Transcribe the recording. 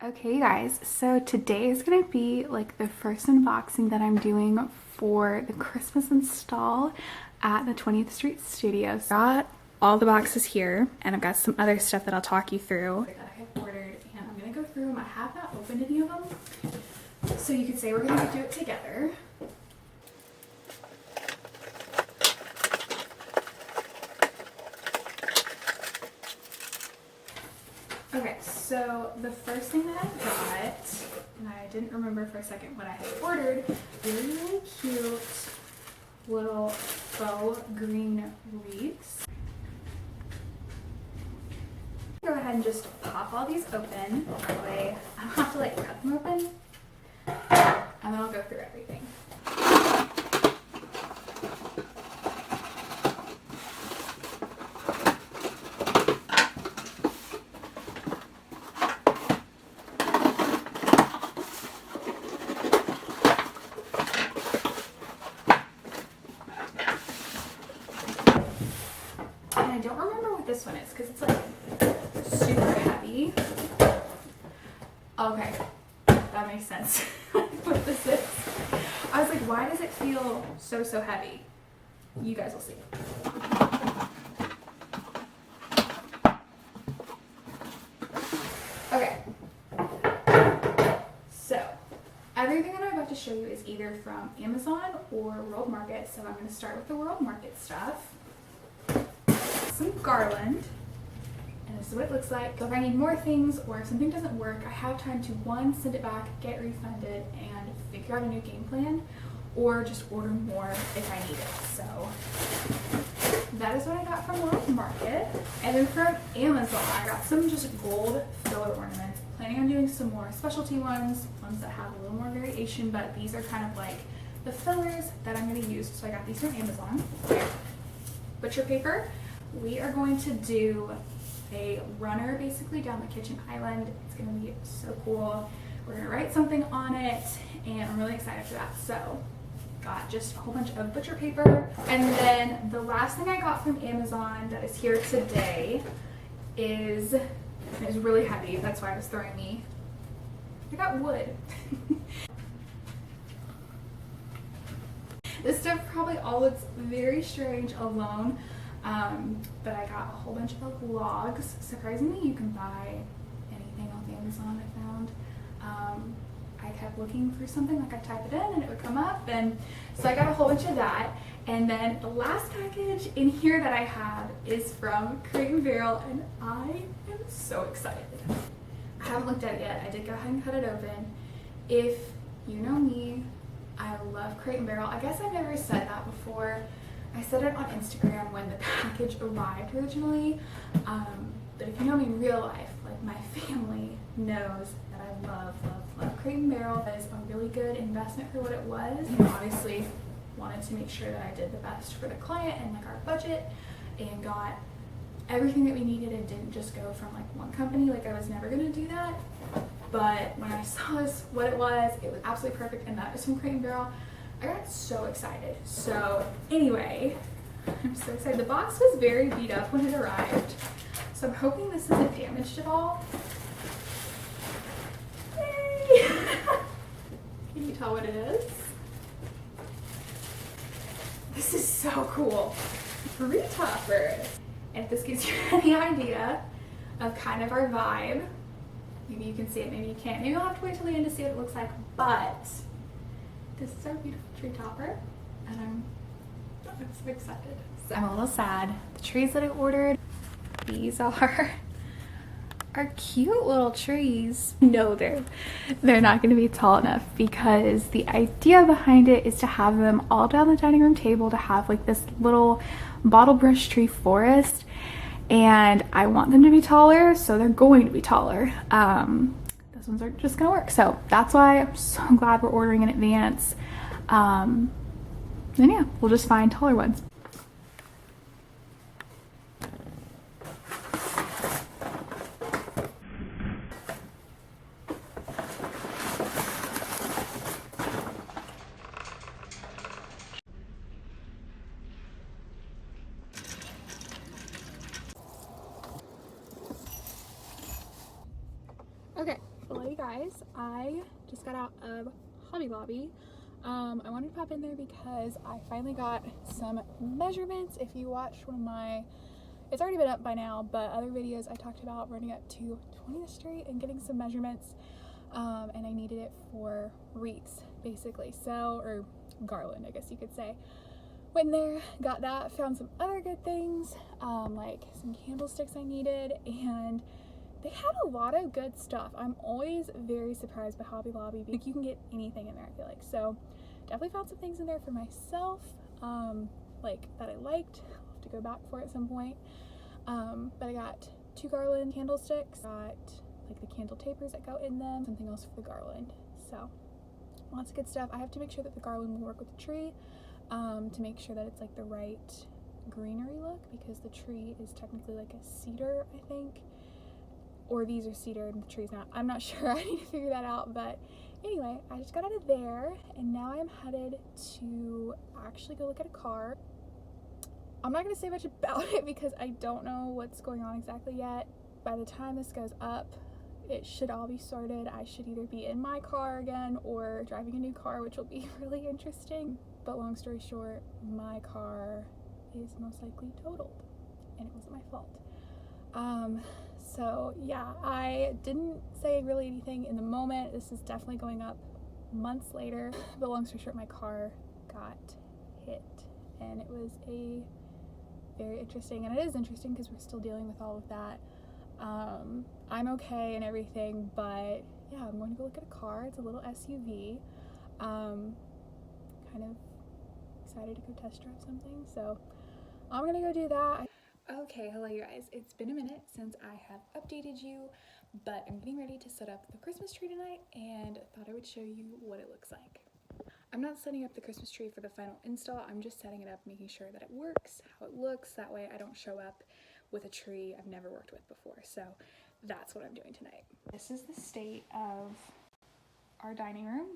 Okay guys, so today is gonna be like the first unboxing that I'm doing for the Christmas install at the 20th Street Studios. Got all the boxes here and I've got some other stuff that I'll talk you through that I have ordered, and I'm gonna go through them. I have not opened any of them, so you could say we're gonna do it together. Okay, so the first thing that I got, and I didn't remember for a second what I had ordered, really cute little faux green wreaths. Go ahead and just pop all these open, that way I don't have to like cut them open, and then I'll go through everything. And I don't remember what this one is because it's like super heavy. Okay, that makes sense. What this is. I was like, why does it feel so heavy? You guys will see. Okay. So, everything that I'm about to show you is either from Amazon or World Market. So I'm going to start with the World Market stuff. Some garland, and this is what it looks like. So if I need more things or if something doesn't work, I have time to one, send it back, get refunded, and figure out a new game plan, or just order more if I need it. So that is what I got from World Market. And then from Amazon, I got some just gold filler ornaments. Planning on doing some more specialty ones that have a little more variation, but these are kind of like the fillers that I'm going to use. So I got these from Amazon. Butcher paper. We are going to do a runner basically down the kitchen island. It's going to be so cool. We're going to write something on it, and I'm really excited for that. So got just a whole bunch of butcher paper. And then the last thing I got from Amazon that is here today is, it's really heavy, that's why it was throwing me. I got wood. This stuff probably all looks very strange alone. But I got a whole bunch of logs. Surprisingly, you can buy anything off Amazon, I found. I kept looking for something, like I type it in and it would come up, and so I got a whole bunch of that. And then the last package in here that I have is from Crate & Barrel, and I am so excited. I haven't looked at it yet. I did go ahead and cut it open. If you know me, I love Crate & Barrel. I guess I've never said that before. I said it on Instagram when the package arrived originally, but if you know me in real life, like my family knows that I love Crate & Barrel. It is a really good investment for what it was. You know, obviously wanted to make sure that I did the best for the client and like our budget, and got everything that we needed and didn't just go from like one company. Like I was never gonna do that, but when I saw this, what it was absolutely perfect, and that is from Crate & Barrel. I got so excited. So anyway, I'm so excited. The box was very beat up when it arrived, so I'm hoping this isn't damaged at all. Yay! Can you tell what it is? This is so cool. Free topper. And if this gives you any idea of kind of our vibe, maybe you can see it, maybe you can't. Maybe you'll have to wait till the end to see what it looks like, but this is our beautiful tree topper, and I'm so excited. So I'm a little sad. The trees that I ordered, these are cute little trees. No, they're not going to be tall enough, because the idea behind it is to have them all down the dining room table, to have like this little bottle brush tree forest, and I want them to be taller, so they're going to be taller. Those ones are just gonna work. So that's why I'm so glad we're ordering in advance. And yeah, we'll just find taller ones. Okay, Hello you guys, I just got out of Hobby Lobby. I wanted to pop in there because I finally got some measurements. If you watched one of my, it's already been up by now, but other videos I talked about running up to 20th Street and getting some measurements, and I needed it for wreaths basically, so, or garland I guess you could say. Went in there, got that, found some other good things, like some candlesticks I needed, and they had a lot of good stuff. I'm always very surprised by Hobby Lobby. Like, you can get anything in there, I feel like. So definitely found some things in there for myself, like that I liked. I'll have to go back for it at some point. But I got 2 garland candlesticks, got like the candle tapers that go in them, something else for the garland. So lots of good stuff. I have to make sure that the garland will work with the tree, to make sure that it's like the right greenery look, because the tree is technically like a cedar, I think. Or these are cedar and the tree's not. I'm not sure. I need to figure that out. But anyway, I just got out of there and now I'm headed to actually go look at a car. I'm not going to say much about it because I don't know what's going on exactly yet. By the time this goes up, it should all be sorted. I should either be in my car again or driving a new car, which will be really interesting. But long story short, my car is most likely totaled and it wasn't my fault. So yeah, I didn't say really anything in the moment. This is definitely going up months later, but long story short, my car got hit and it was a very interesting, and it is interesting because we're still dealing with all of that. I'm okay and everything, but yeah, I'm going to go look at a car. It's a little SUV. Kind of excited to go test drive something, so I'm gonna go do that. Okay, hello you guys. It's been a minute since I have updated you, but I'm getting ready to set up the Christmas tree tonight and thought I would show you what it looks like. I'm not setting up the Christmas tree for the final install. I'm just setting it up, making sure that it works, how it looks. That way I don't show up with a tree I've never worked with before. So that's what I'm doing tonight. This is the state of our dining room.